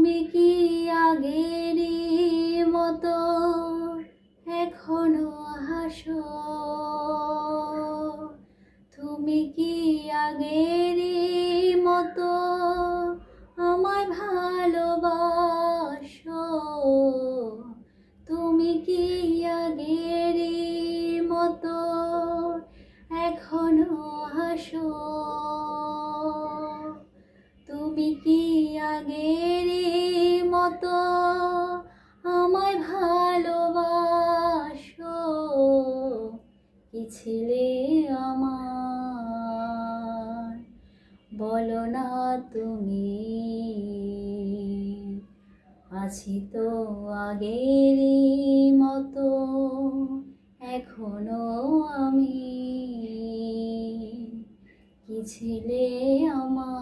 তুমি কি আগেরই মতো এখনো হাসো? তুমি কি আগেরই মতো আমায় ভালোবাসো? তুমি কি আগেরই মতো এখনো হাসো? তুমি কি আগেরই মতো আমায় ভালোবাসো? কি ছিলে আমার বলো না তুমি? আছি তো আগেরই মতো এখনো আমি। কি ছিলে আমার?